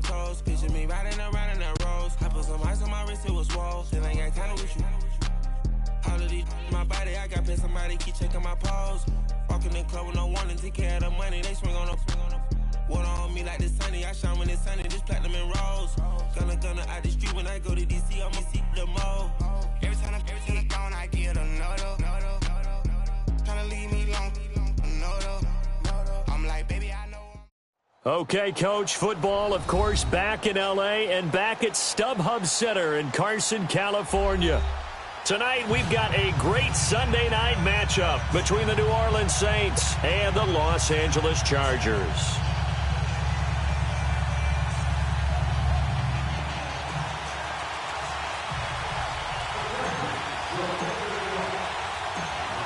toes. Picture me riding around in that rose. I put some ice on my wrist, it was swole. Still ain't got time with you. All of these my body, I got paid somebody keep checking my pose. Walking in club with no warning, take care of the money, they swing on the water on me like the sunny. I shine when it's sunny, this platinum and rose. Gonna out the street when I go to DC, I'ma see the mo. Every time I'm gone, I get a no. Tryna leave me alone, no. I'm like, baby, I know. Okay, Coach, football, of course, back in L.A. and back at StubHub Center in Carson, California. Tonight, we've got a great Sunday night matchup between the New Orleans Saints and the Los Angeles Chargers.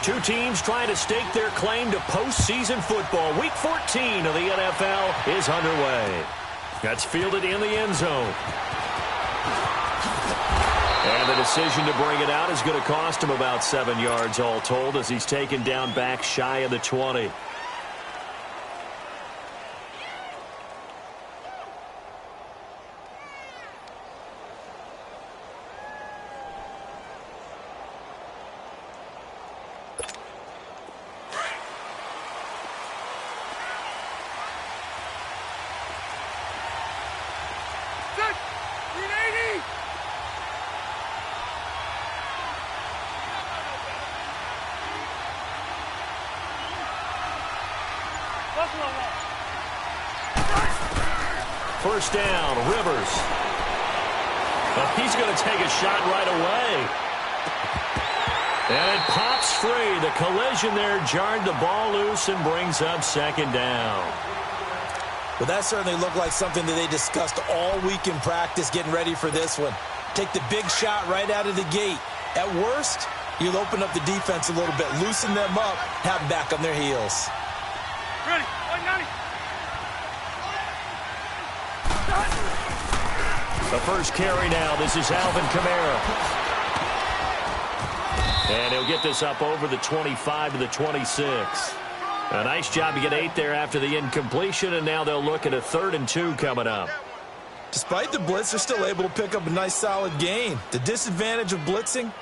Two teams trying to stake their claim to postseason football. Week 14 of the NFL is underway. That's fielded in the end zone. And the decision to bring it out is going to cost him about 7 yards all told as he's taken down back shy of the 20. First down, Rivers. He's going to take a shot right away. And it pops free. The collision there jarred the ball loose and brings up second down. Well, that certainly looked like something that they discussed all week in practice getting ready for this one. Take the big shot right out of the gate. At worst, you'll open up the defense a little bit, loosen them up, have them back on their heels. Ready, 190. The first carry now. This is Alvin Kamara. And he'll get this up over the 25 to the 26. A nice job to get 8 there after the incompletion, and now they'll look at a 3rd and 2 coming up. Despite the blitz, they're still able to pick up a nice solid gain. The disadvantage of blitzing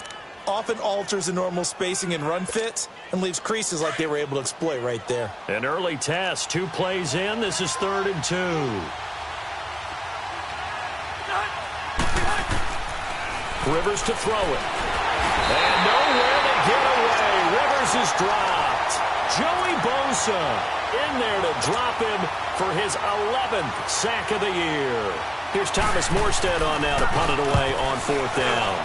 often alters the normal spacing and run fits and leaves creases like they were able to exploit right there. An early test. 2 plays in. This is 3rd and 2. Rivers to throw it. And nowhere to get away. Rivers is dropped. Joey Bosa in there to drop him for his 11th sack of the year. Here's Thomas Morstead on now to punt it away on 4th down.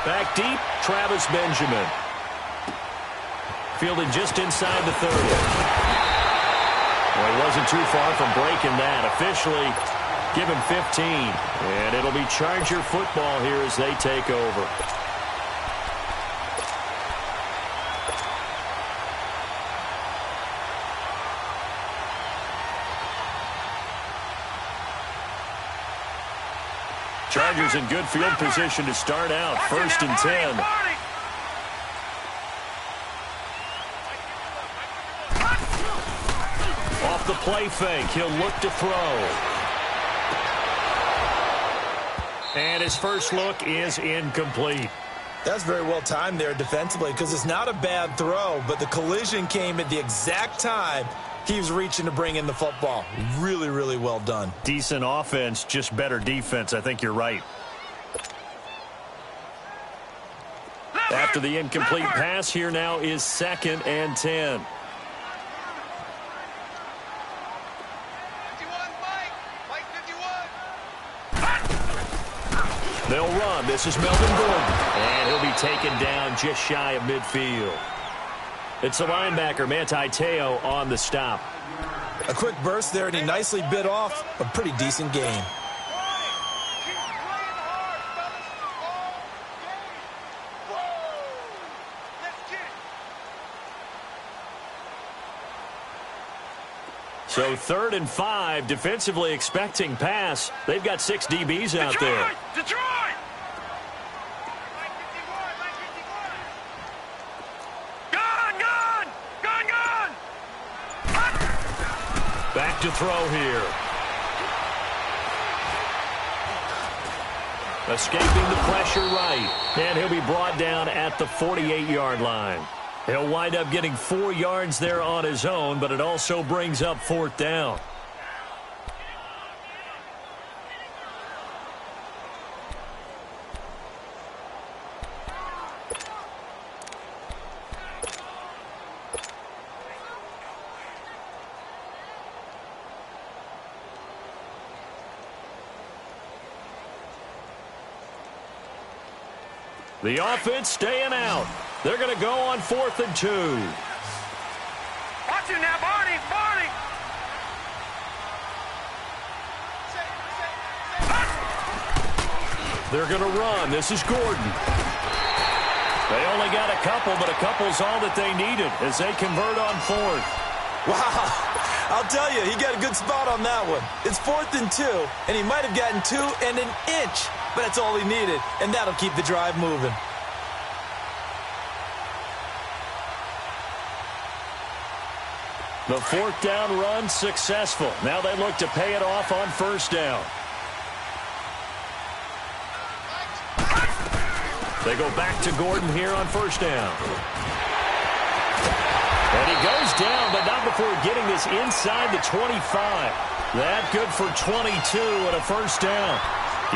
Back deep, Travis Benjamin. Fielded just inside the 30. Well, he wasn't too far from breaking that. Officially, give him 15. And it'll be Charger football here as they take over. Chargers in good field position to start out. 1st and 10. Off the play fake, he'll look to throw. And his first look is incomplete. That's very well timed there defensively because it's not a bad throw, but the collision came at the exact time he was reaching to bring in the football. Really, really well done. Decent offense, just better defense. I think you're right. After the incomplete pass, here now is 2nd and 10. They'll run. This is Melvin Gordon. And he'll be taken down just shy of midfield. It's the linebacker, Manti Te'o, on the stop. A quick burst there, and he nicely bit off a pretty decent gain. So 3rd and 5, defensively expecting pass. They've got 6 DBs out there. Detroit! Back to throw here. Escaping the pressure right. And he'll be brought down at the 48-yard line. He'll wind up getting 4 yards there on his own, but it also brings up 4th down. The offense staying out. They're going to go on 4th and 2. Watch him now, Barney. Barney. They're going to run. This is Gordon. They only got a couple, but a couple's all that they needed as they convert on 4th. Wow. I'll tell you, he got a good spot on that one. It's 4th and 2, and he might have gotten 2 and an inch, but that's all he needed, and that'll keep the drive moving. The 4th down run successful. Now they look to pay it off on 1st down. They go back to Gordon here on 1st down. And he goes down, but not before getting this inside the 25. That good for 22 and a 1st down.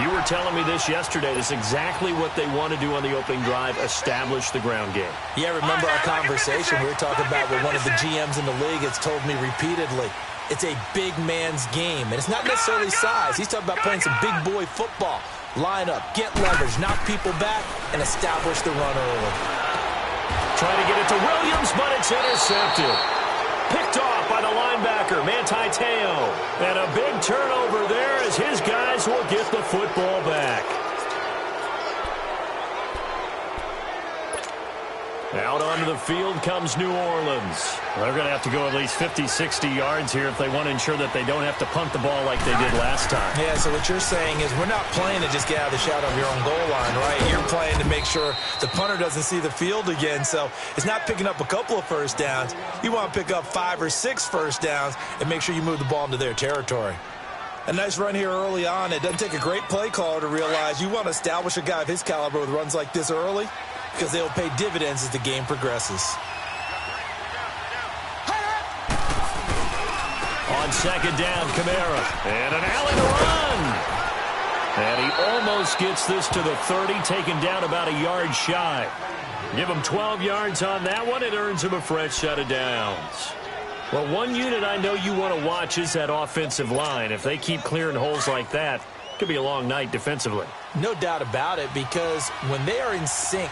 You were telling me this yesterday. This is exactly what they want to do on the opening drive, establish the ground game. Yeah, remember our conversation? We were talking about what one of the GMs in the league has told me repeatedly. It's a big man's game, and it's not necessarily size. He's talking about playing some big boy football. Line up, get leverage, knock people back, and establish the run early. Trying to get it to Williams, but it's intercepted. Picked off by the linebacker, Manti Te'o. And a big turnover there as his guys will get the football back. Out onto the field comes New Orleans. They're going to have to go at least 50, 60 yards here if they want to ensure that they don't have to punt the ball like they did last time. Yeah, so what you're saying is we're not playing to just get out of the shadow of your own goal line, right? You're playing to make sure the punter doesn't see the field again. So it's not picking up a couple of 1st downs. You want to pick up 5 or 6 1st downs and make sure you move the ball into their territory. A nice run here early on. It doesn't take a great play caller to realize you want to establish a guy of his caliber with runs like this early, because they'll pay dividends as the game progresses. On 2nd down, Kamara. And an alley to run. And he almost gets this to the 30, taken down about a yard shy. Give him 12 yards on that one. It earns him a fresh set of downs. Well, one unit I know you want to watch is that offensive line. If they keep clearing holes like that, it could be a long night defensively. No doubt about it, because when they are in sync,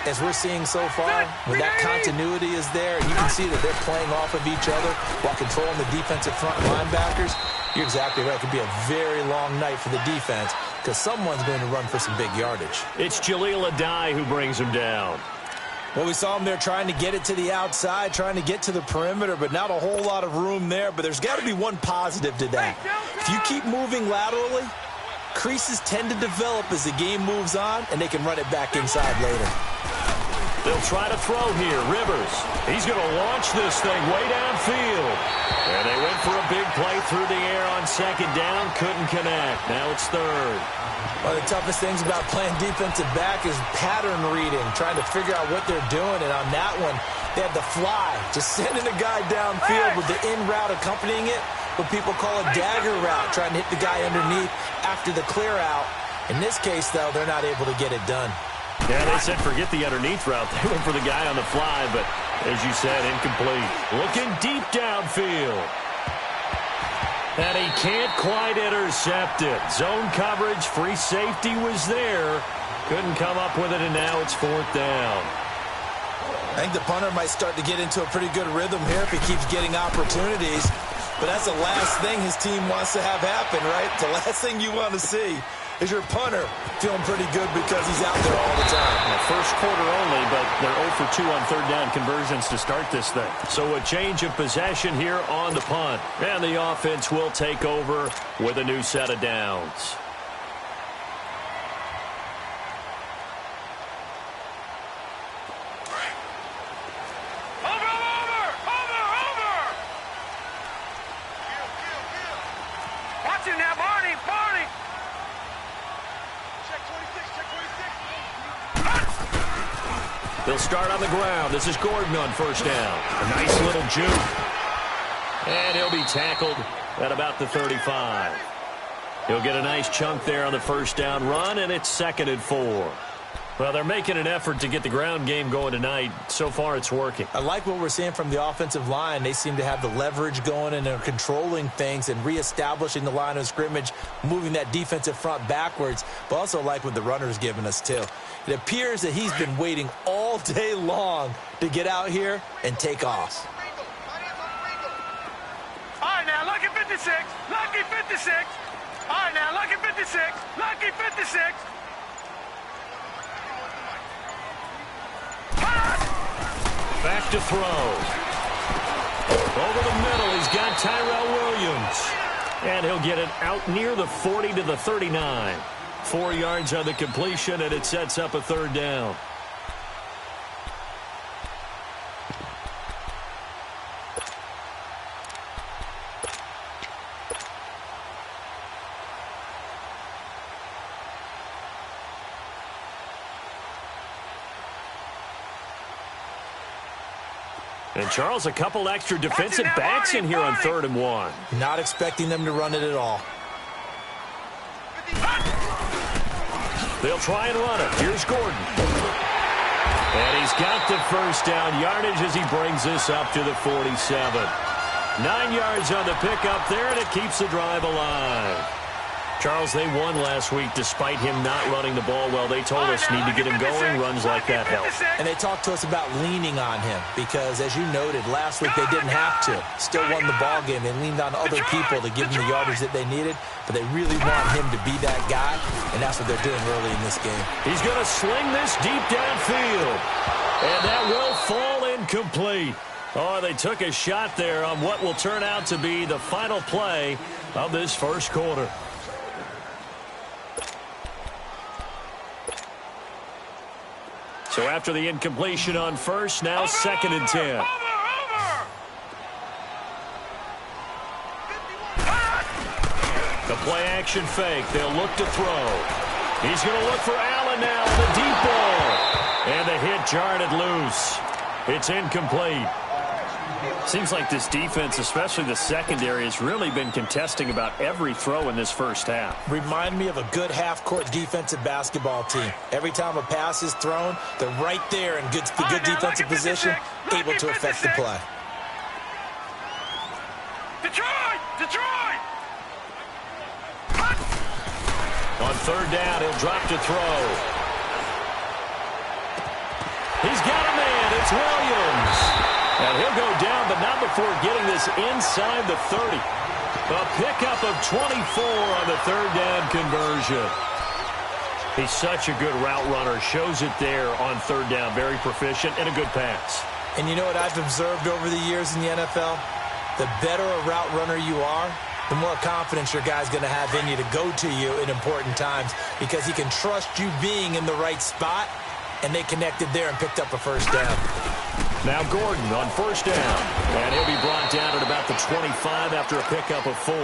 as we're seeing so far, when that continuity is there, and you can see that they're playing off of each other while controlling the defensive front linebackers, you're exactly right. It could be a very long night for the defense because someone's going to run for some big yardage. It's Jaleel Adai who brings him down. Well, we saw him there trying to get it to the outside, trying to get to the perimeter, but not a whole lot of room there. But there's got to be one positive to that. If you keep moving laterally, creases tend to develop as the game moves on, and they can run it back inside later. They'll try to throw here. Rivers. He's going to launch this thing way downfield. And they went for a big play through the air on 2nd down. Couldn't connect. Now it's 3rd. One of the toughest things about playing defensive back is pattern reading, trying to figure out what they're doing. And on that one, they had the fly, just sending a guy downfield with the in route accompanying it, what people call a dagger route, trying to hit the guy underneath after the clear out. In this case, though, they're not able to get it done. Yeah, they said forget the underneath route. They went for the guy on the fly, but as you said, incomplete. Looking deep downfield. And he can't quite intercept it. Zone coverage, free safety was there. Couldn't come up with it, and now it's 4th down. I think the punter might start to get into a pretty good rhythm here if he keeps getting opportunities. But that's the last thing his team wants to have happen, right? The last thing you want to see is your punter feeling pretty good because he's out there all the time. Well, 1st quarter only, but they're 0 for 2 on 3rd down conversions to start this thing. So a change of possession here on the punt. And the offense will take over with a new set of downs. Watch him now, Barney. Barney. Check 20. They'll start on the ground. This is Gordon on first down. A nice little juke. And he'll be tackled at about the 35. He'll get a nice chunk there on the first down run, and it's 2nd and 4. Well, they're making an effort to get the ground game going tonight. So far, it's working. I like what we're seeing from the offensive line. They seem to have the leverage going, and they're controlling things and reestablishing the line of scrimmage, moving that defensive front backwards, but also like what the runner's giving us, too. It appears that he's been waiting all day long to get out here and take off. All right, now, lucky 56. Lucky 56. All right, now, lucky 56. Lucky 56. Back to throw. Over the middle, he's got Tyrell Williams. And he'll get it out near the 40 to the 39. 4 yards on the completion, and it sets up a 3rd down. And, Charles, a couple extra defensive backs in here on 3rd and 1. Not expecting them to run it at all. They'll try and run it. Here's Gordon. And he's got the first down yardage as he brings this up to the 47. 9 yards on the pickup there, and it keeps the drive alive. Charles, they won last week despite him not running the ball well. They told us need to get him going. Runs like that help. And they talked to us about leaning on him because, as you noted, last week they didn't have to. Still won the ball game. They leaned on other people to give them the yardage that they needed, but they really want him to be that guy, and that's what they're doing early in this game. He's going to sling this deep downfield, and that will fall incomplete. Oh, they took a shot there on what will turn out to be the final play of this first quarter. So after the incompletion on first, now 2nd and 10. The play action fake. They'll look to throw. He's going to look for Allen now. The deep ball. And the hit jarred it loose. It's incomplete. Seems like this defense, especially the secondary, has really been contesting about every throw in this first half. Remind me of a good half-court defensive basketball team. Every time a pass is thrown, they're right there in good defensive position, able to affect the play. Detroit! Detroit! On 3rd down, he'll drop to throw. He's got a man. It's Williams. And he'll go down, but not before getting this inside the 30. A pickup of 24 on the 3rd down conversion. He's such a good route runner. Shows it there on 3rd down. Very proficient and a good pass. And you know what I've observed over the years in the NFL? The better a route runner you are, the more confidence your guy's going to have in you to go to you in important times because he can trust you being in the right spot, and they connected there and picked up a first down. Now Gordon on first down, and he'll be brought down at about the 25 after a pickup of 4.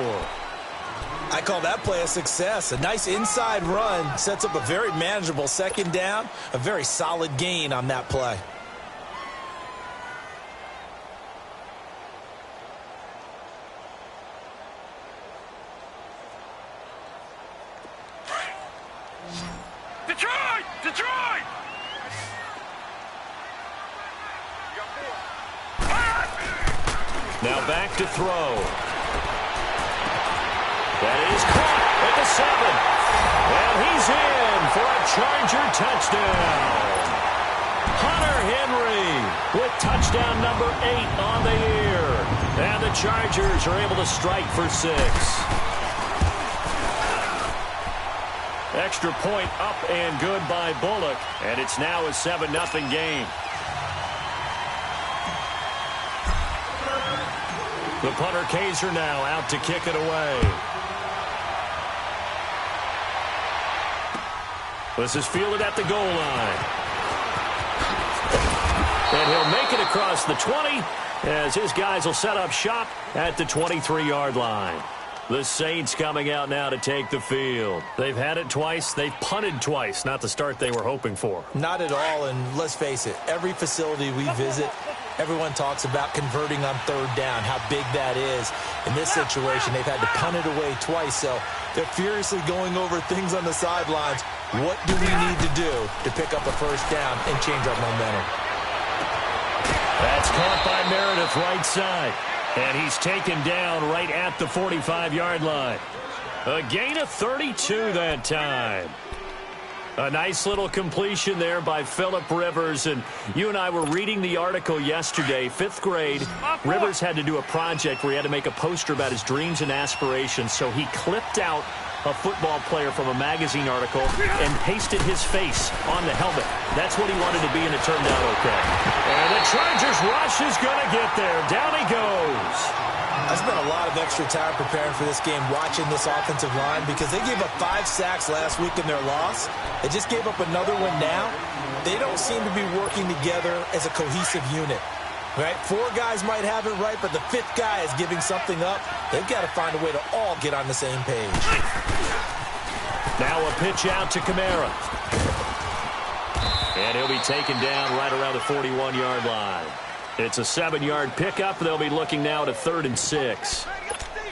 I call that play a success. A nice inside run sets up a very manageable 2nd down, a very solid gain on that play. Detroit! Detroit! Now back to throw. That is caught at the 7. And he's in for a Charger touchdown. Hunter Henry with touchdown number 8 on the year. And the Chargers are able to strike for 6. Extra point up and good by Bullock. And it's now a 7-0 game. The punter Kaiser now out to kick it away. This is fielded at the goal line. And he'll make it across the 20 as his guys will set up shop at the 23-yard line. The Saints coming out now to take the field. They've had it twice. They've punted twice. Not the start they were hoping for. Not at all, and let's face it, every facility we visit, everyone talks about converting on third down, how big that is. In this situation, they've had to punt it away twice, so they're furiously going over things on the sidelines. What do we need to do to pick up a first down and change our momentum? That's caught by Meredith right side. And he's taken down right at the 45-yard line. A gain of 32 that time. A nice little completion there by Phillip Rivers. And you and I were reading the article yesterday, 5th grade. Rivers had to do a project where he had to make a poster about his dreams and aspirations. So he clipped out a football player from a magazine article and pasted his face on the helmet. That's what he wanted to be, and it turned out okay. And the Chargers rush is going to get there. Down he goes. I spent a lot of extra time preparing for this game, watching this offensive line, because they gave up 5 sacks last week in their loss. They just gave up another one now. They don't seem to be working together as a cohesive unit. Right? 4 guys might have it right, but the 5th guy is giving something up. They've got to find a way to all get on the same page. Now a pitch out to Kamara. And he'll be taken down right around the 41-yard line. It's a 7-yard pickup. They'll be looking now to 3rd and 6.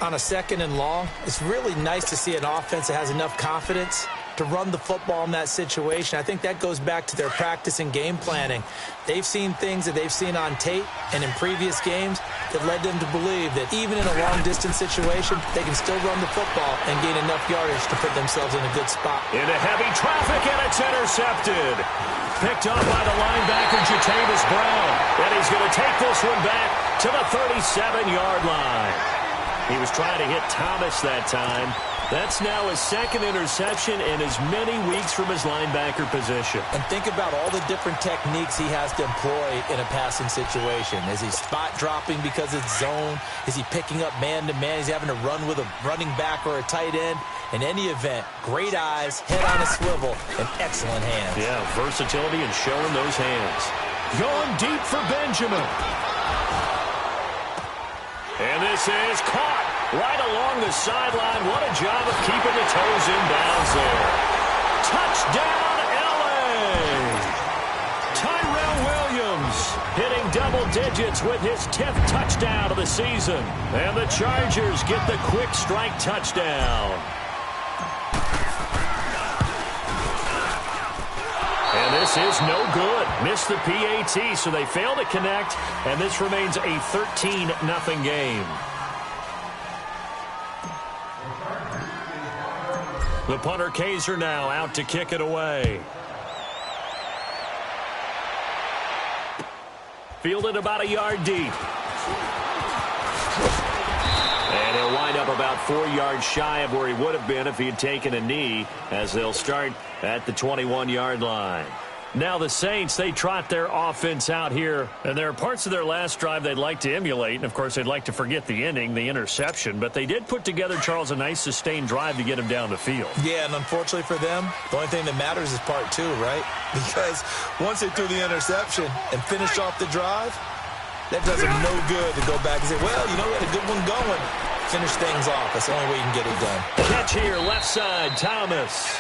On a 2nd and long, it's really nice to see an offense that has enough confidence to run the football in that situation. I think that goes back to their practice and game planning. They've seen things that they've seen on tape and in previous games that led them to believe that even in a long-distance situation, they can still run the football and gain enough yardage to put themselves in a good spot. Into heavy traffic, and it's intercepted. Picked up by the linebacker, Jatavis Brown. And he's going to take this one back to the 37-yard line. He was trying to hit Thomas that time. That's now his 2nd interception in as many weeks from his linebacker position. And think about all the different techniques he has to employ in a passing situation. Is he spot dropping because it's zone? Is he picking up man-to-man? Is he having to run with a running back or a tight end? In any event, great eyes, head on a swivel, and excellent hands. Yeah, versatility and showing those hands. Going deep for Benjamin. And this is caught right along the sideline. What a job of keeping the toes in bounds there. Touchdown, L.A. Tyrell Williams hitting double digits with his 10th touchdown of the season. And the Chargers get the quick strike touchdown. And this is no good. Missed the PAT, so they fail to connect, and this remains a 13-0 game. The punter Kaiser now out to kick it away. Fielded about a yard deep. And he'll wind up about 4 yards shy of where he would have been if he had taken a knee, as they'll start at the 21-yard line. Now the Saints, they trot their offense out here, and there are parts of their last drive they'd like to emulate, and of course they'd like to forget the ending, the interception, but they did put together, Charles, a nice sustained drive to get him down the field. Yeah, and unfortunately for them, the only thing that matters is part 2, right? Because once they threw the interception and finished off the drive, that does them no good to go back and say, well, you know, we had a good one going. Finish things off. That's the only way you can get it done. Catch here, left side, Thomas.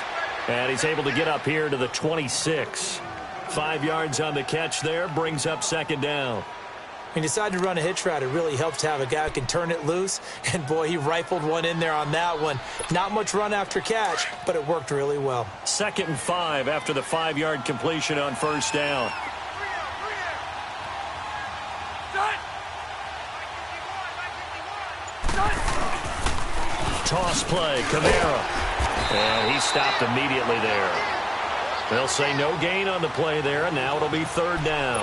And he's able to get up here to the 26. 5 yards on the catch there, brings up 2nd down. When you decide to run a hitch route, it really helps to have a guy who can turn it loose. And, boy, he rifled one in there on that one. Not much run after catch, but it worked really well. 2nd and 5 after the 5-yard completion on 1st down. Toss play, Kamara. And he stopped immediately there. They'll say no gain on the play there, and now it'll be 3rd down.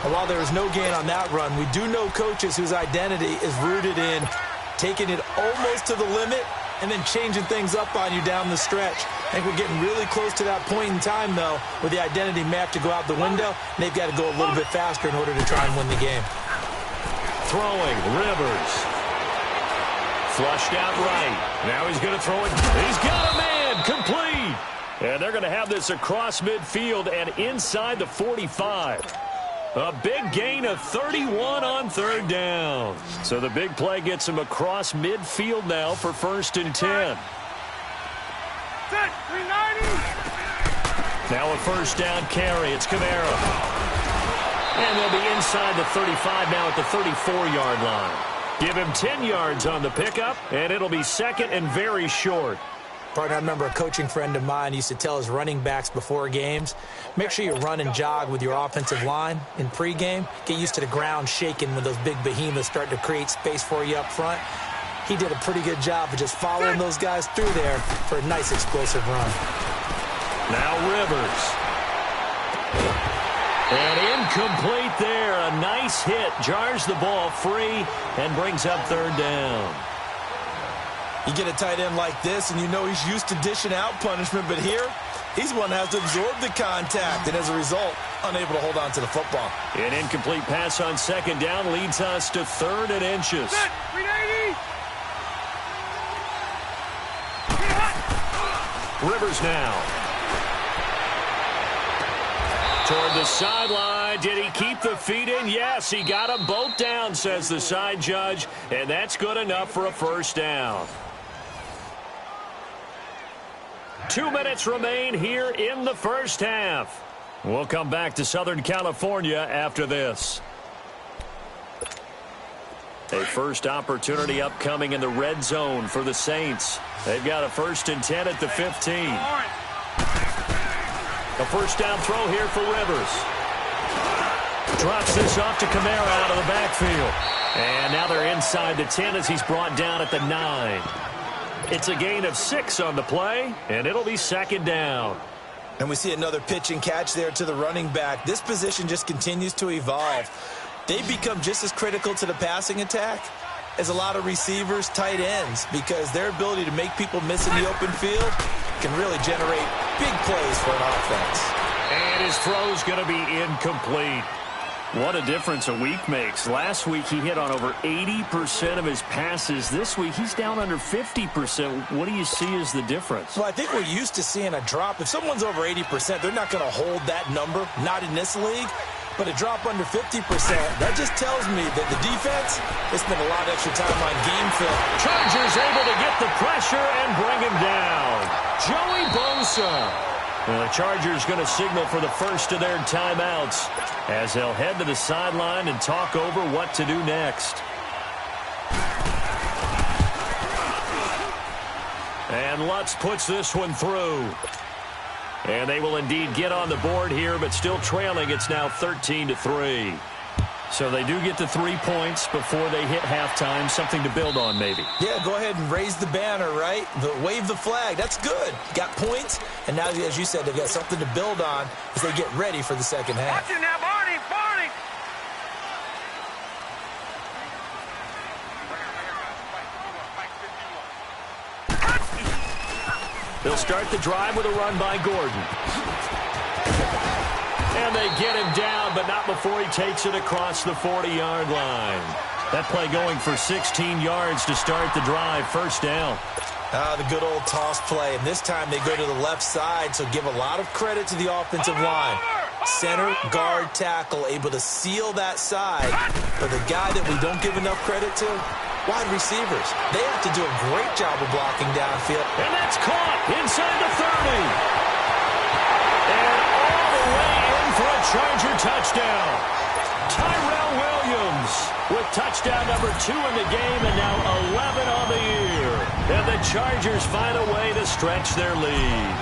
Well, while there was no gain on that run, we do know coaches whose identity is rooted in taking it almost to the limit and then changing things up on you down the stretch. I think we're getting really close to that point in time, though, where the identity may have to go out the window, and they've got to go a little bit faster in order to try and win the game. Throwing, Rivers. Flushed out right. Now he's going to throw it. He's got a man. Complete. And they're going to have this across midfield and inside the 45. A big gain of 31 on third down. So the big play gets him across midfield now for 1st and 10. Set, 390. Now a 1st down carry. It's Kamara. And they'll be inside the 35 now at the 34-yard line. Give him 10 yards on the pickup, and it'll be 2nd and very short. Partner, I remember a coaching friend of mine used to tell his running backs before games, make sure you run and jog with your offensive line in pregame. Get used to the ground shaking when those big behemoths start to create space for you up front. He did a pretty good job of just following those guys through there for a nice explosive run. Now Rivers. And incomplete there. A nice hit. Jars the ball free and brings up 3rd down. You get a tight end like this, and you know he's used to dishing out punishment, but here, he's one that has to absorb the contact, and as a result, unable to hold on to the football. An incomplete pass on 2nd down leads us to 3rd and inches. Set, 390. Rivers now. Toward the sideline. Did he keep the feet in? Yes, he got them both down, says the side judge, and that's good enough for a 1st down. 2 minutes remain here in the 1st half. We'll come back to Southern California after this. A first opportunity upcoming in the red zone for the Saints. They've got a 1st and 10 at the 15. A 1st down throw here for Rivers. Drops this off to Kamara out of the backfield. And now they're inside the 10 as he's brought down at the 9. It's a gain of 6 on the play, and it'll be 2nd down. And we see another pitch and catch there to the running back. This position just continues to evolve. They become just as critical to the passing attack as a lot of receivers, tight ends, because their ability to make people miss in the open field can really generate big plays for an offense. And his throw's going to be incomplete. What a difference a week makes. Last week he hit on over 80% of his passes. This week he's down under 50%. What do you see as the difference? Well, I think we're used to seeing a drop. If someone's over 80%, they're not going to hold that number, not in this league. But a drop under 50%, that just tells me that the defense has spent a lot of extra time on game film. Chargers able to get the pressure and bring him down. Joey Bosa. And the Chargers going to signal for the first of their timeouts as they'll head to the sideline and talk over what to do next. And Lutz puts this one through. And they will indeed get on the board here, but still trailing. It's now 13-3. So they do get the 3 points before they hit halftime. Something to build on, maybe. Yeah, go ahead and raise the banner, right? Wave the flag. That's good. Got points, and now, as you said, they've got something to build on as they get ready for the second half. Watch it now, Barney, Barney. They'll start the drive with a run by Gordon. And they get him down, but not before he takes it across the 40-yard line. That play going for 16 yards to start the drive. 1st down. The good old toss play. And this time they go to the left side, so give a lot of credit to the offensive line. Center, guard, tackle, able to seal that side. But the guy that we don't give enough credit to, wide receivers. They have to do a great job of blocking downfield. And that's caught inside the 30. And all the way in for a Charger touchdown. Tyrell Williams with touchdown number 2 in the game and now 11 on the year. And the Chargers find a way to stretch their lead.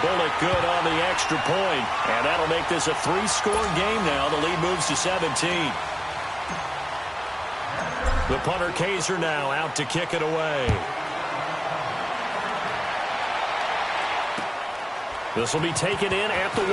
Bullock good on the extra point, and that'll make this a 3-score game now. The lead moves to 17. The punter Kaiser now out to kick it away. This will be taken in at the 1.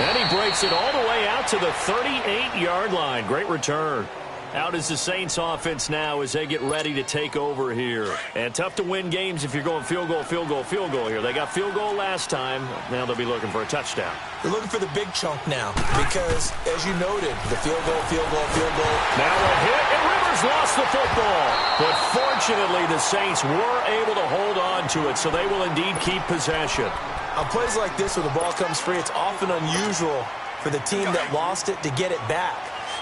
And he breaks it all the way out to the 38-yard line. Great return. Out is the Saints offense now as they get ready to take over here. And tough to win games if you're going field goal, field goal, field goal here. They got field goal last time. Now they'll be looking for a touchdown. They're looking for the big chunk now because, as you noted, the field goal, field goal, field goal. Now a hit, and Rivers He's lost the football. But fortunately, the Saints were able to hold on to it, so they will indeed keep possession. On plays like this where the ball comes free, it's often unusual for the team that lost it to get it back.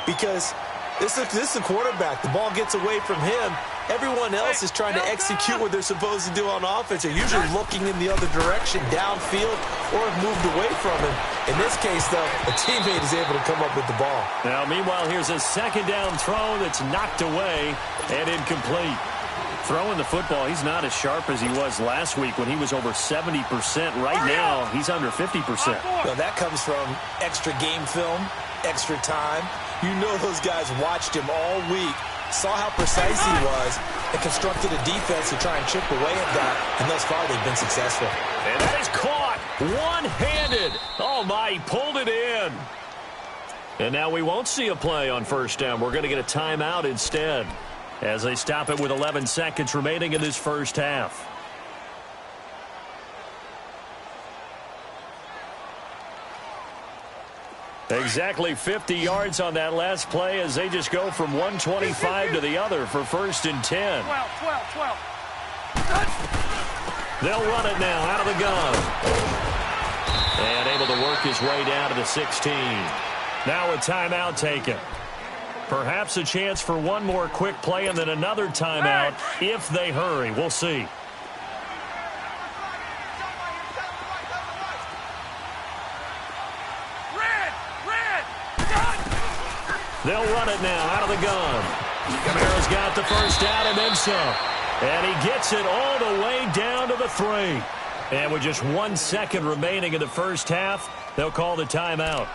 Because this is a quarterback. The ball gets away from him. Everyone else is trying to execute what they're supposed to do on offense. They're usually looking in the other direction, downfield, or have moved away from him. In this case, though, a teammate is able to come up with the ball. Now, meanwhile, here's a second down throw that's knocked away and incomplete. Throwing the football, he's not as sharp as he was last week when he was over 70%. Right now, he's under 50%. Now, that comes from extra game film, extra time. You know those guys watched him all week, saw how precise he was, and constructed a defense to try and chip away at that, and thus far they've been successful. And that is caught one-handed. Oh, my, he pulled it in. And now we won't see a play on first down. We're going to get a timeout instead as they stop it with 11 seconds remaining in this first half. Exactly 50 yards on that last play as they just go from 125 to the other for 1st and 10. 12. They'll run it now out of the gun. And able to work his way down to the 16. Now a timeout taken. Perhaps a chance for one more quick play and then another timeout if they hurry. We'll see. They'll run it now out of the gun. Camaro's got the first down and then some. And he gets it all the way down to the 3. And with just 1 second remaining in the first half, they'll call the timeout.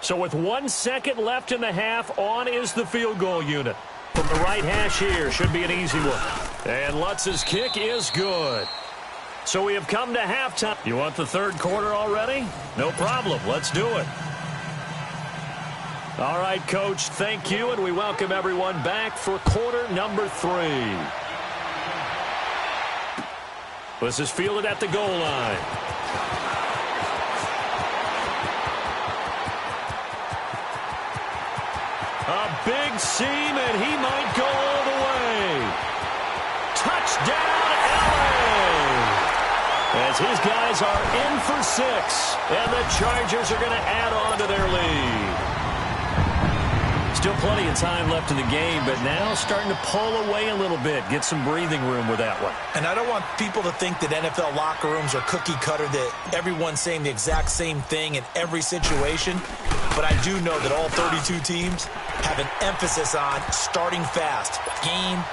So with 1 second left in the half, on is the field goal unit. From the right hash here, should be an easy one. And Lutz's kick is good. So we have come to halftime. You want the third quarter already? No problem. Let's do it. All right, Coach, thank you, and we welcome everyone back for quarter number 3. This is fielded at the goal line. A big seam, and he might go all the way. Touchdown, LA! As his guys are in for 6, and the Chargers are going to add on to their lead. Still plenty of time left in the game, but now starting to pull away a little bit, get some breathing room with that one. And I don't want people to think that NFL locker rooms are cookie cutter, that everyone's saying the exact same thing in every situation. But I do know that all 32 teams have an emphasis on starting fast. Game,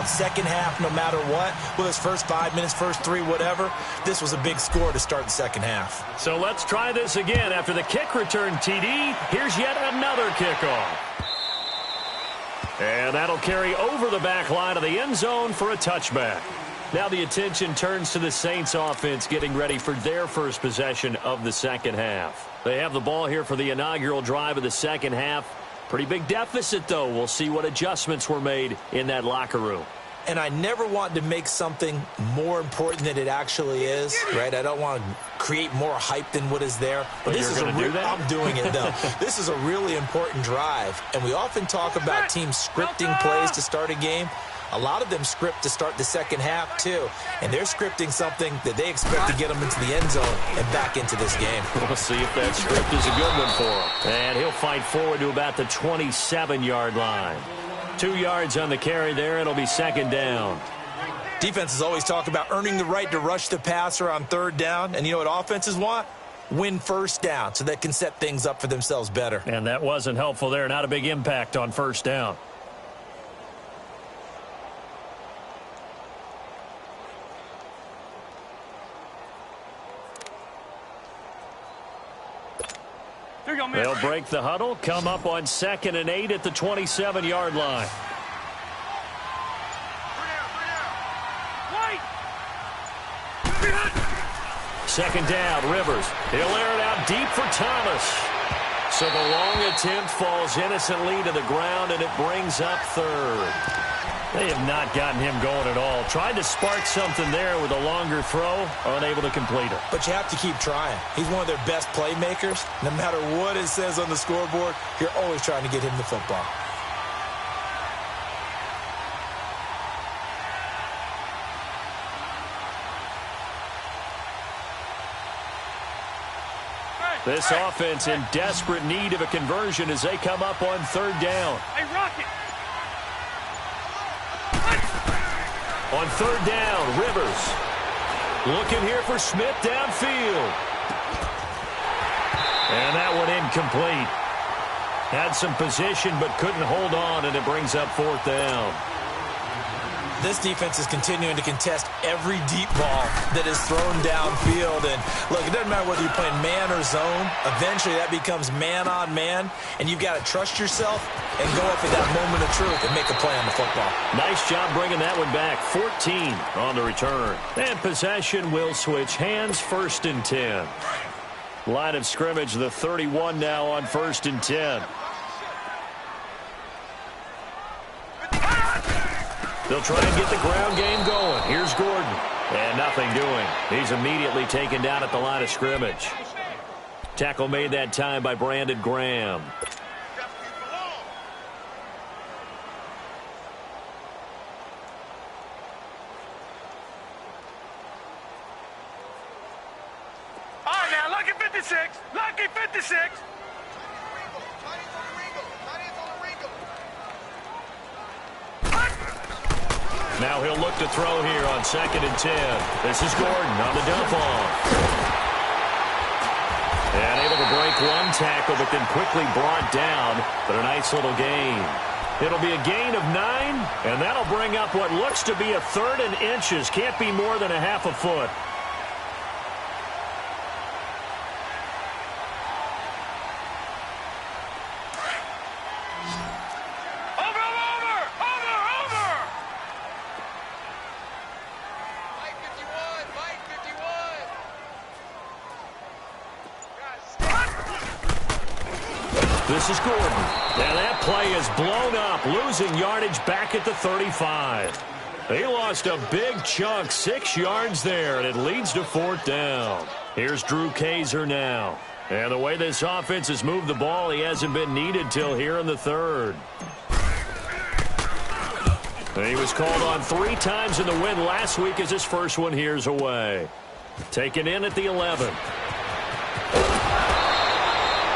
second half, no matter what. Whether it's first 5 minutes, first 3, whatever. This was a big score to start the second half. So let's try this again. After the kick return TD, here's yet another kickoff. And that'll carry over the back line of the end zone for a touchback. Now the attention turns to the Saints offense getting ready for their first possession of the second half. They have the ball here for the inaugural drive of the second half. Pretty big deficit, though. We'll see what adjustments were made in that locker room. And I never want to make something more important than it actually is, right? I don't want to create more hype than what is there. But this is I'm doing it, though. This is a really important drive. And we often talk about teams scripting plays to start a game. A lot of them script to start the second half, too. And they're scripting something that they expect to get them into the end zone and back into this game. We'll see if that script is a good one for him. And he'll fight forward to about the 27-yard line. 2 yards on the carry there. It'll be second down. Defenses always talk about earning the right to rush the passer on third down. And you know what offenses want? Win first down so they can set things up for themselves better. And that wasn't helpful there. Not a big impact on first down. They'll break the huddle, come up on 2nd and 8 at the 27-yard line. Second down, Rivers. He'll air it out deep for Thomas. So the long attempt falls innocently to the ground, and it brings up third. They have not gotten him going at all. Tried to spark something there with a longer throw, unable to complete it. But you have to keep trying. He's one of their best playmakers. No matter what it says on the scoreboard, you're always trying to get him the football. This offense in desperate need of a conversion as they come up on third down. Hey, Rocket! On third down, Rivers. Looking here for Smith downfield. And that one incomplete. Had some position but couldn't hold on, and it brings up fourth down. This defense is continuing to contest every deep ball that is thrown downfield. And, look, it doesn't matter whether you're playing man or zone. Eventually, that becomes man-on-man, and you've got to trust yourself and go up at that moment of truth and make a play on the football. Nice job bringing that one back. 14 on the return. And possession will switch hands, 1st and 10. Line of scrimmage, the 31 now on 1st and 10. They'll try and get the ground game going. Here's Gordon. And nothing doing. He's immediately taken down at the line of scrimmage. Tackle made that time by Brandon Graham. All right, now, lucky 56. Lucky 56. Now he'll look to throw here on 2nd and 10. This is Gordon on the dump off. And able to break one tackle, but then quickly brought down. But a nice little gain. It'll be a gain of 9, and that'll bring up what looks to be a 3rd and inches. Can't be more than a half a foot. This is Gordon. And that play is blown up, losing yardage back at the 35. He lost a big chunk, 6 yards there, and it leads to 4th down. Here's Drew Kaiser now. And the way this offense has moved the ball, he hasn't been needed till here in the 3rd. And he was called on 3 times in the win last week as his first one here's away. Taken in at the 11.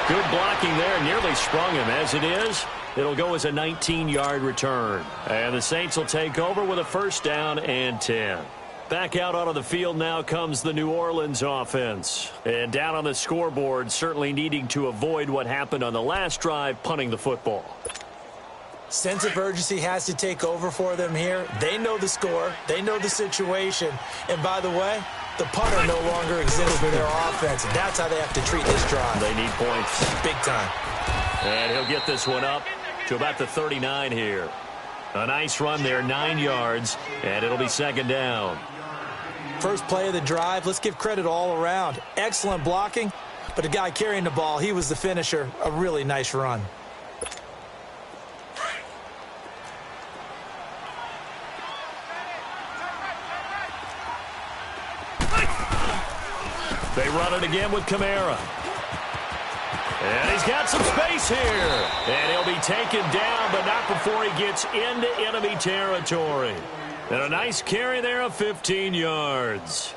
Good blocking there, nearly sprung him. As it is, it'll go as a 19-yard return. And the Saints will take over with a 1st down and 10. Back out onto the field now comes the New Orleans offense. And down on the scoreboard, certainly needing to avoid what happened on the last drive, punting the football. Sense of urgency has to take over for them here. They know the score. They know the situation. And by the way, the punter no longer exists in their offense. That's how they have to treat this drive. They need points. Big time. And he'll get this one up to about the 39 here. A nice run there, 9 yards, and it'll be 2nd down. First play of the drive, let's give credit all around. Excellent blocking, but the guy carrying the ball, he was the finisher. A really nice run. They run it again with Kamara. And he's got some space here. And he'll be taken down, but not before he gets into enemy territory. And a nice carry there of 15 yards.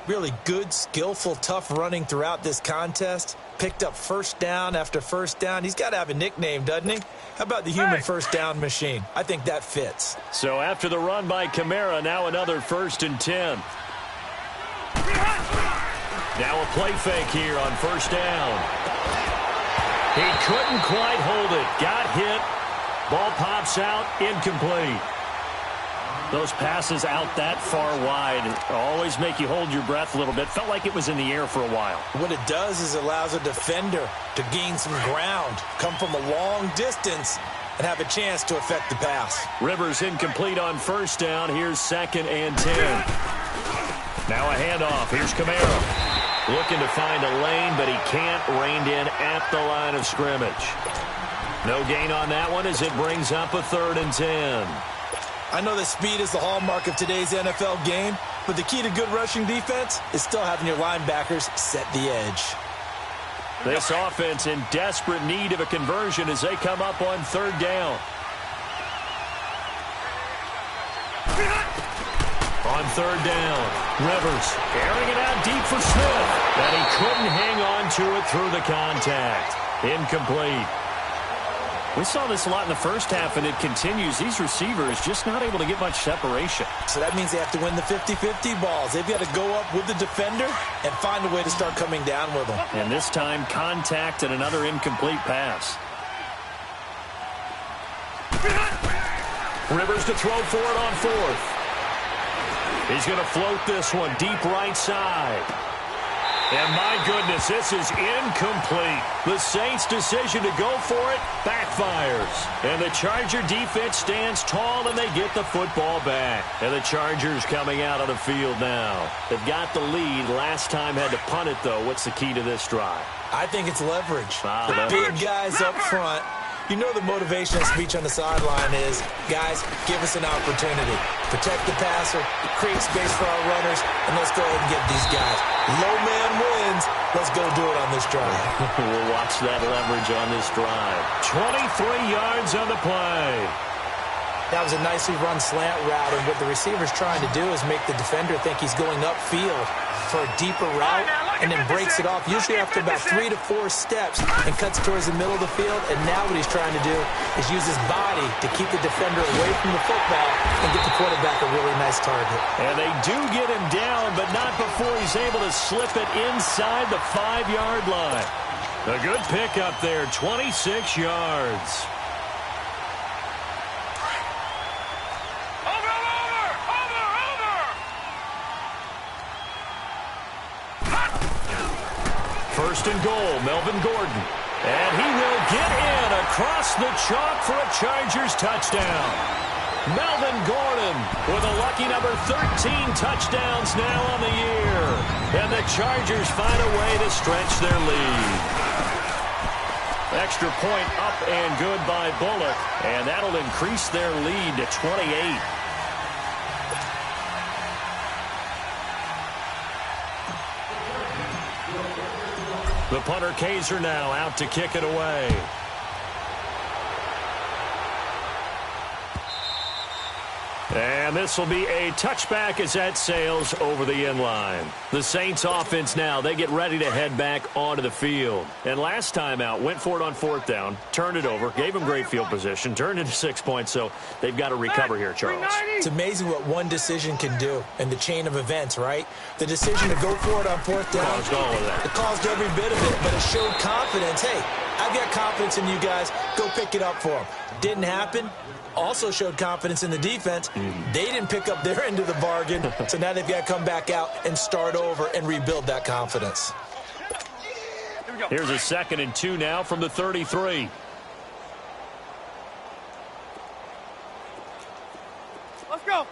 Really good, skillful, tough running throughout this contest. Picked up 1st down after 1st down. He's got to have a nickname, doesn't he? How about the human 1st down machine? I think that fits. So after the run by Kamara, now another 1st and 10. Now a play fake here on 1st down. He couldn't quite hold it. Got hit. Ball pops out. Incomplete. Those passes out that far wide always make you hold your breath a little bit. Felt like it was in the air for a while. What it does is it allows a defender to gain some ground, come from a long distance, and have a chance to affect the pass. Rivers incomplete on 1st down. Here's 2nd and 10. Now a handoff. Here's Kamara. Looking to find a lane, but he can't. Reined in at the line of scrimmage. No gain on that one as it brings up a 3rd and 10. I know that speed is the hallmark of today's NFL game, but the key to good rushing defense is still having your linebackers set the edge. This offense in desperate need of a conversion as they come up on third down. On third down, Rivers airing it out deep for Smith, and he couldn't hang on to it through the contact. Incomplete. We saw this a lot in the first half, and it continues. These receivers just not able to get much separation. So that means they have to win the 50-50 balls. They've got to go up with the defender and find a way to start coming down with them. And this time, contact and another incomplete pass. Rivers to throw for it on fourth. He's going to float this one deep right side. And my goodness, this is incomplete. The Saints' decision to go for it backfires. And the Charger defense stands tall, and they get the football back. And the Chargers coming out on the field now. They've got the lead. Last time had to punt it, though. What's the key to this drive? I think it's leverage. The Leverage. big guys up front. You know the motivational speech on the sideline is, guys, give us an opportunity. Protect the passer, create space for our runners, and let's go ahead and get these guys. Low man wins. Let's go do it on this drive. We'll watch that leverage on this drive. 23 yards on the play. That was a nicely run slant route, and what the receiver's trying to do is make the defender think he's going upfield for a deeper route, and then breaks it off, usually after about 3 to 4 steps, and cuts towards the middle of the field. And now what he's trying to do is use his body to keep the defender away from the football and get the quarterback a really nice target. And they do get him down, but not before he's able to slip it inside the 5-yard line. A good pickup there, 26 yards. First and goal, Melvin Gordon. And he will get in across the chalk for a Chargers touchdown. Melvin Gordon with a lucky number 13 touchdowns now on the year. And the Chargers find a way to stretch their lead. Extra point up and good by Bullock. And that'll increase their lead to 28. The punter Kaiser now out to kick it away. And this will be a touchback as that sails over the end line. The Saints offense now, they get ready to head back onto the field. And last time out, went for it on fourth down, turned it over, gave them great field position, turned into 6 points, so they've got to recover here, Charles. It's amazing what one decision can do in the chain of events, right? The decision to go for it on fourth down, Caused all of that. it caused every bit of it, but it showed confidence. Hey, I've got confidence in you guys. Go pick it up for them. Didn't happen. Also showed confidence in the defense. They didn't pick up their end of the bargain, so now they've got to come back out and start over and rebuild that confidence. Here's a 2nd and 2 now from the 33. Let's go.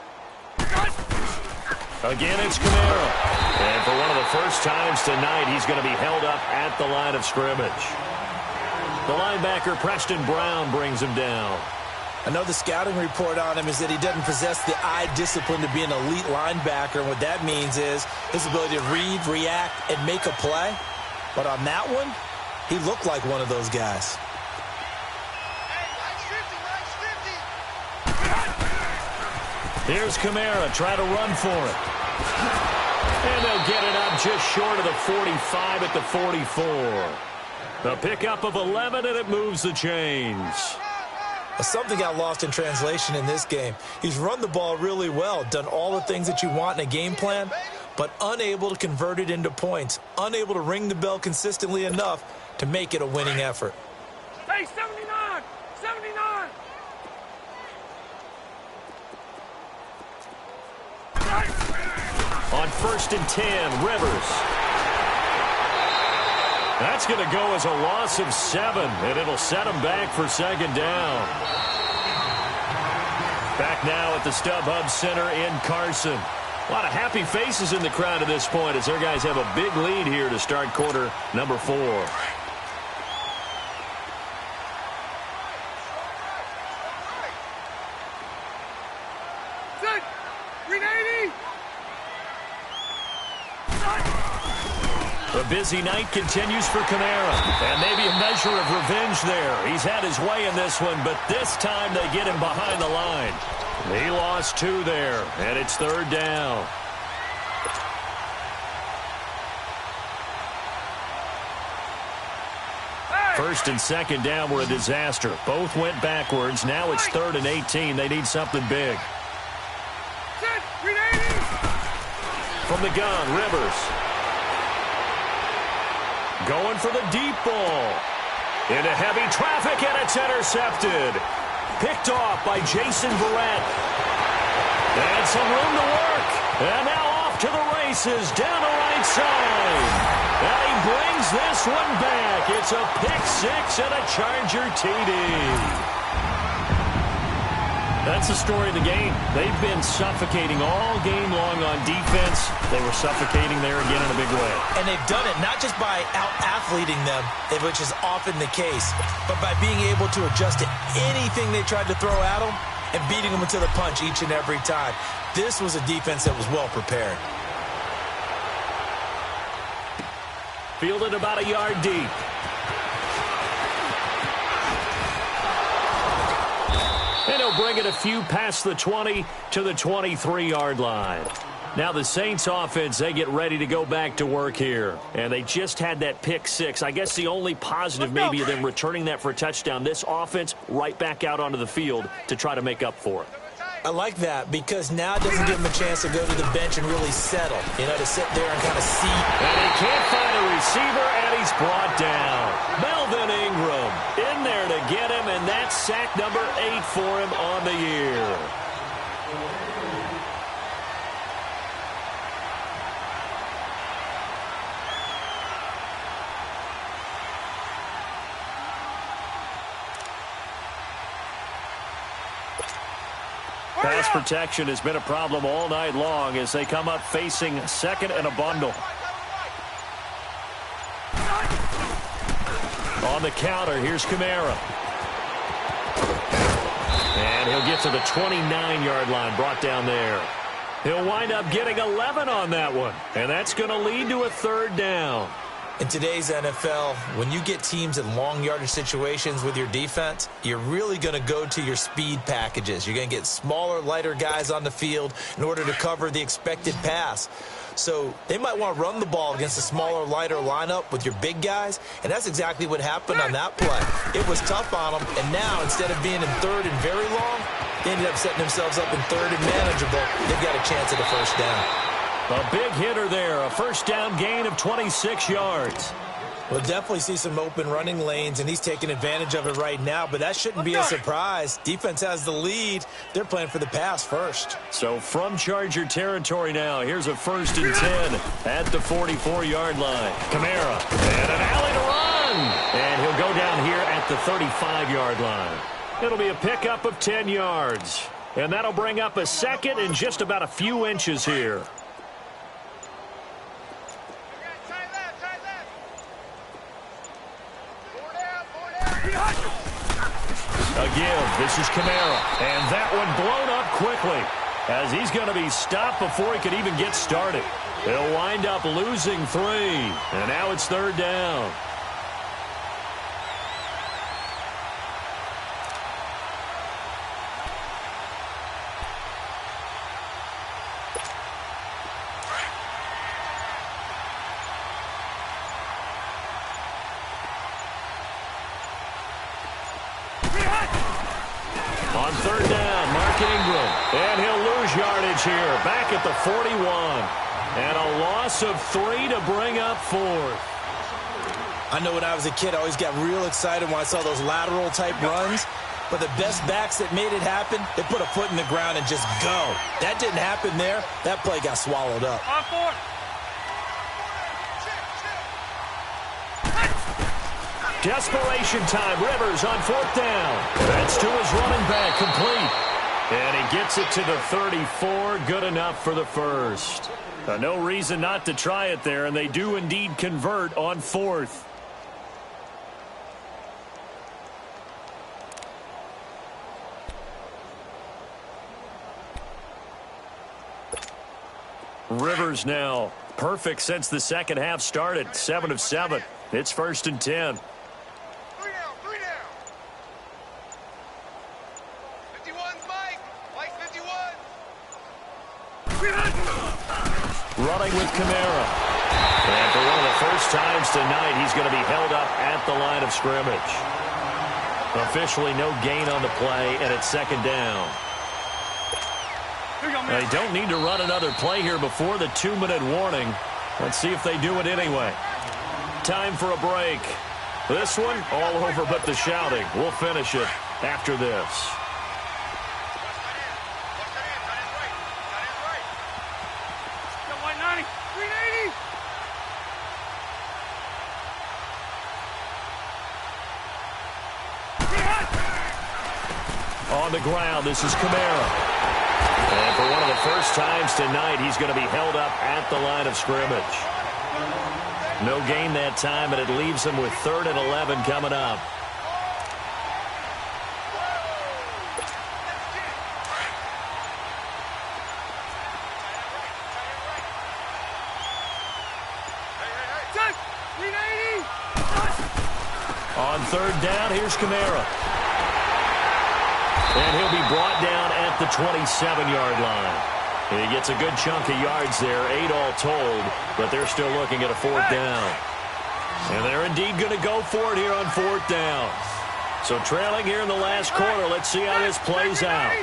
Again, it's Kamara. And for one of the first times tonight, he's going to be held up at the line of scrimmage. The linebacker, Preston Brown, brings him down. I know the scouting report on him is that he doesn't possess the eye discipline to be an elite linebacker. And what that means is his ability to read, react, and make a play. But on that one, he looked like one of those guys. Here's Kamara, try to run for it. And they'll get it up just short of the 45 at the 44. A pickup of 11, and it moves the chains. Something got lost in translation in this game. He's run the ball really well, done all the things that you want in a game plan, but unable to convert it into points, unable to ring the bell consistently enough to make it a winning effort. Hey, 79! 79! On 1st and 10, Rivers. That's going to go as a loss of 7, and it'll set them back for 2nd down. Back now at the StubHub Center in Carson. A lot of happy faces in the crowd at this point as their guys have a big lead here to start quarter number 4. busy night continues for Kamara. And maybe a measure of revenge there. He's had his way in this one, but this time they get him behind the line. He lost 2 there, and it's 3rd down. First and second down were a disaster. Both went backwards. Now it's 3rd and 18. They need something big. From the gun, Rivers. Going for the deep ball. Into heavy traffic, and it's intercepted. Picked off by Jason Verrett. And some room to work. And now off to the races down the right side. And he brings this one back. It's a pick 6 and a Charger TD. That's the story of the game. They've been suffocating all game long on defense. They were suffocating there again in a big way. And they've done it not just by out-athleting them, which is often the case, but by being able to adjust to anything they tried to throw at them and beating them into the punch each and every time. This was a defense that was well prepared. Fielded about a yard deep. And he'll bring it a few past the 20 to the 23-yard line. Now the Saints offense, they get ready to go back to work here. And they just had that pick 6. I guess the only positive maybe of them returning that for a touchdown. This offense right back out onto the field to try to make up for it. I like that because now it doesn't give him a chance to go to the bench and really settle, to sit there and kind of see. And he can't find a receiver, and he's brought down. Melvin Ingram in there to get him, and that's sack number 8 for him on the year. Pass protection has been a problem all night long as they come up facing 2nd and a bundle. On the counter, here's Kamara. And he'll get to the 29-yard line, brought down there. He'll wind up getting 11 on that one, and that's going to lead to a 3rd down. In today's NFL, when you get teams in long yardage situations with your defense, you're really going to go to your speed packages. You're going to get smaller, lighter guys on the field in order to cover the expected pass. So they might want to run the ball against a smaller, lighter lineup with your big guys, and that's exactly what happened on that play. It was tough on them, and now instead of being in 3rd and very long, they ended up setting themselves up in 3rd and manageable. They've got a chance at a 1st down. A big hitter there, a 1st down gain of 26 yards. We'll definitely see some open running lanes, and he's taking advantage of it right now, but that shouldn't be a surprise. Defense has the lead. They're playing for the pass first. So from Charger territory now, here's a 1st and 10 at the 44-yard line. Kamara, and an alley to run. And he'll go down here at the 35-yard line. It'll be a pickup of 10 yards. And that'll bring up a 2nd and just about a few inches here. Again, this is Kamara, and that one blown up quickly as he's going to be stopped before he could even get started. He'll wind up losing 3, and now it's 3rd down. On 3rd down, Mark Ingram. And he'll lose yardage here, back at the 41. And a loss of 3 to bring up 4th. I know when I was a kid, I always got real excited when I saw those lateral-type runs. But the best backs that made it happen, they put a foot in the ground and just go. That didn't happen there. That play got swallowed up. On 4th. Desperation time. Rivers on 4th down. That's to his running back, complete. And he gets it to the 34. Good enough for the 1st. No reason not to try it there, and they do indeed convert on 4th. Rivers now Perfect since the second half started. 7 of 7. It's 1st and 10. 3 down, 3 down. 51's Mike. Mike 51. Running with Kamara. And for one of the first times tonight, he's going to be held up at the line of scrimmage. Officially no gain on the play, and it's 2nd down. They don't need to run another play here before the 2-minute warning. Let's see if they do it anyway. Time for a break. This one, all over but the shouting. We'll finish it after this. On the ground, this is Kamara. And for one of the first times tonight, he's going to be held up at the line of scrimmage. No gain that time, and it leaves him with 3rd and 11 coming up. On 3rd down, here's Kamara. And he'll be brought down at the 27-yard line. He gets a good chunk of yards there, 8 all told, but they're still looking at a 4th down. And they're indeed going to go for it here on 4th down. So trailing here in the last quarter, let's see how this plays out.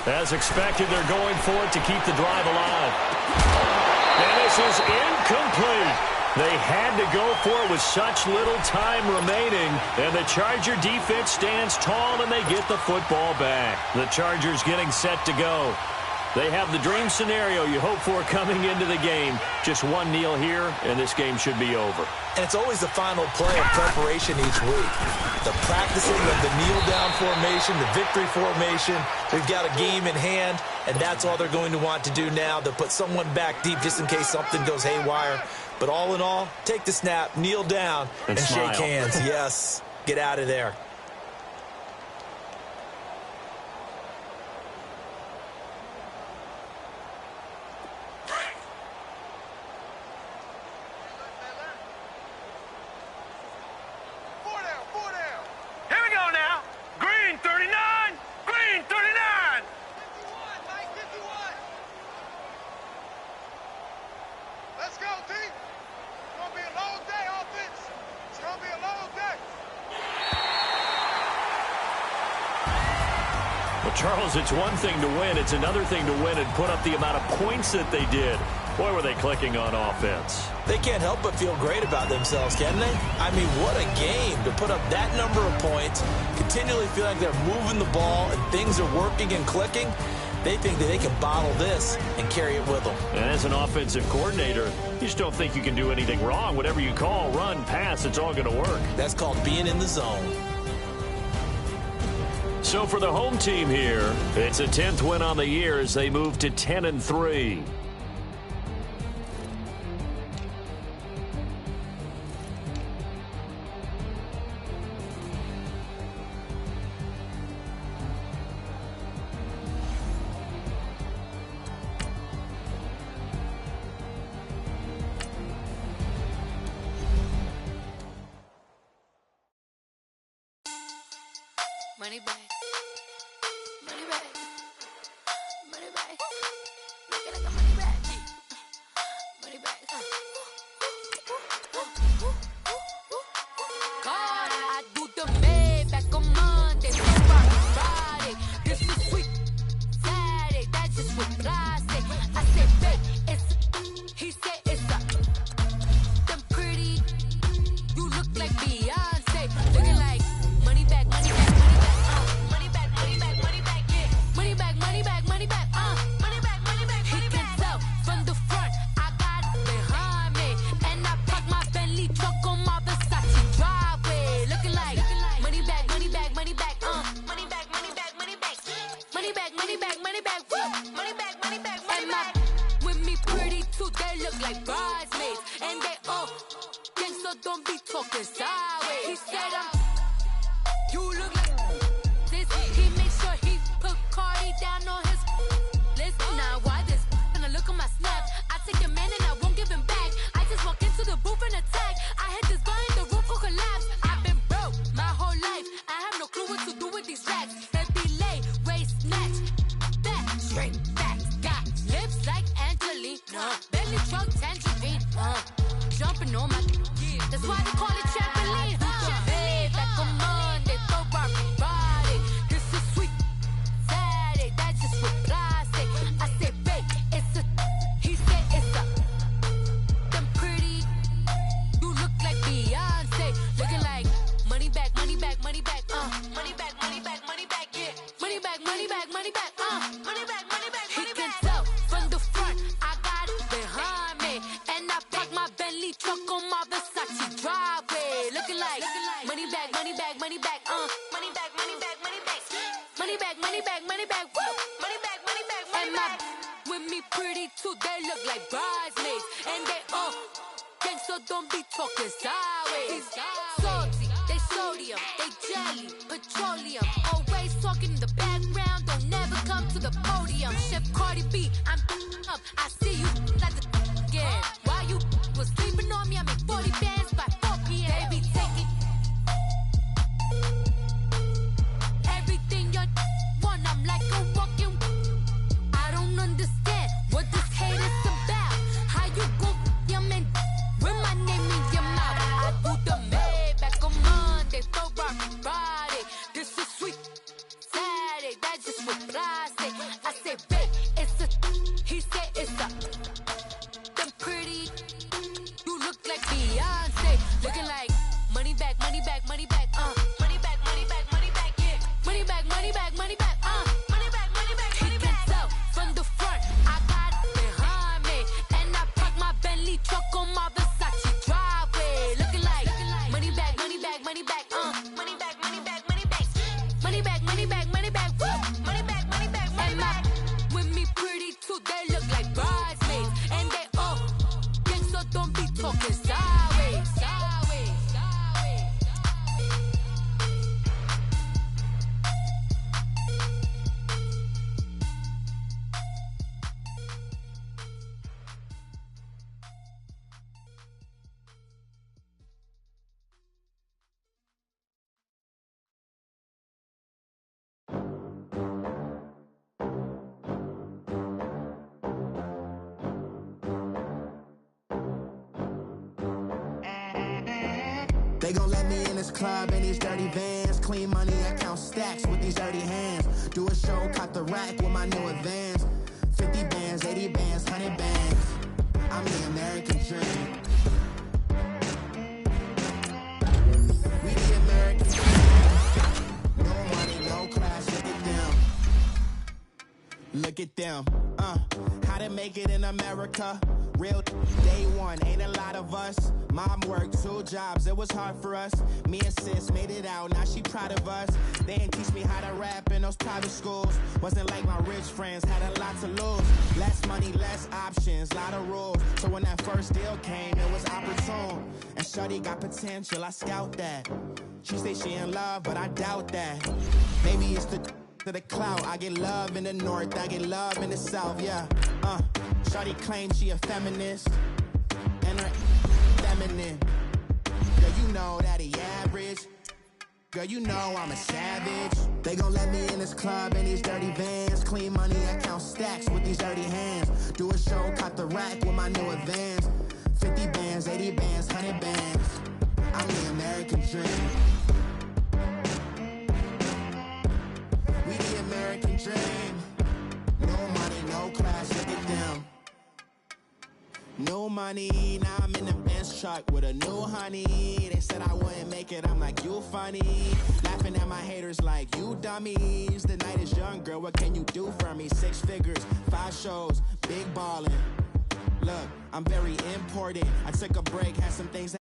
As expected, they're going for it to keep the drive alive. And this is incomplete. They had to go for it with such little time remaining. And the Charger defense stands tall, and they get the football back. The Chargers getting set to go. They have the dream scenario you hope for coming into the game. Just one kneel here, and this game should be over. And it's always the final play of preparation each week. The practicing of the kneel-down formation, the victory formation. We've got a game in hand, and that's all they're going to want to do now. They'll put someone back deep just in case something goes haywire. But all in all, take the snap, kneel down, and shake hands. Yes, get out of there. Charles, it's one thing to win. It's another thing to win and put up the amount of points that they did. Boy, were they clicking on offense. They can't help but feel great about themselves, can they? I mean, what a game to put up that number of points, continually feel like they're moving the ball and things are working and clicking. They think that they can bottle this and carry it with them. And as an offensive coordinator, you just don't think you can do anything wrong. Whatever you call, run, pass, it's all going to work. That's called being in the zone. So for the home team here, it's a 10th win on the year as they move to 10-3. Money back. Money back. Money back. Make it like a money back. Money back. God, I do the bed back on Monday. Friday. This is sweet. Saturday. That's just what I say. I said, babe, it's. He said, it's a. Them pretty. You look like Beyonce. Looking like money back, money back, money back. Money back. back, money back, money back, money back, money back, money back, money back, money back, woo, money back, money back, money back. With me pretty too, they look like bridesmaids, and they gang, so don't be talking sideways. Salty, they sodium, they jelly, petroleum, always talking in the background, don't never come to the podium. Chef Cardi B, I'm up, I see you like the again. While you was sleeping on me, I make 40 bands by 4 p.m. They be taking everything you want, I'm like a walking. I don't understand what this hate is about. How you go your man with my name in your mouth? I do the Maybach on Monday, for Friday. This is sweet Saturday, that's just what I say. I say, babe, it's a, he said it's a. Them pretty, you look like Beyonce, looking like money back, money back, money back, money back, money back, money back, yeah, money back, money back, money back, money back, money back, money back. He can tell from the front, I got it behind me, and I park my Bentley truck on my Versace driveway, looking like money back, money back, money back, money back, money back, money back, money back, money back, money back, woo, money back, money back, money back. With me pretty too, they look like bridesmaids, and they gang, so don't be talking sideways, sideways, sideways. They gon' let me in this club in these dirty vans. Clean money, I count stacks with these dirty hands. Do a show, caught the rack with my new advance. 50 bands, 80 bands, 100 bands. I'm the American dream. We the American dream. No money, no class, look at them. Look at them, how to make it in America. Real day one, ain't a lot of us. Mom worked 2 jobs, it was hard for us. Me and sis made it out, now she proud of us. They didn't teach me how to rap in those private schools. Wasn't like my rich friends, had a lot to lose. Less money, less options, lot of rules. So when that first deal came, it was opportune. And shorty got potential, I scout that. She say she in love, but I doubt that. Maybe it's to the clout. I get love in the north, I get love in the south, yeah. Shorty claims she a feminist, and her feminine. Girl, you know that he average. Girl, you know I'm a savage. They gon' let me in this club in these dirty vans. Clean money, I count stacks with these dirty hands. Do a show, caught the rack with my new advance. 50 bands, 80 bands, 100 bands. I'm the American dream. We the American dream. No money, no class, look at them. No money, now I'm in the Benz truck with a new honey. They said I wouldn't make it, I'm like, you funny. Laughing at my haters like, you dummies. The night is young, girl, what can you do for me? 6 figures, 5 shows, big ballin'. Look, I'm very important. I took a break, had some things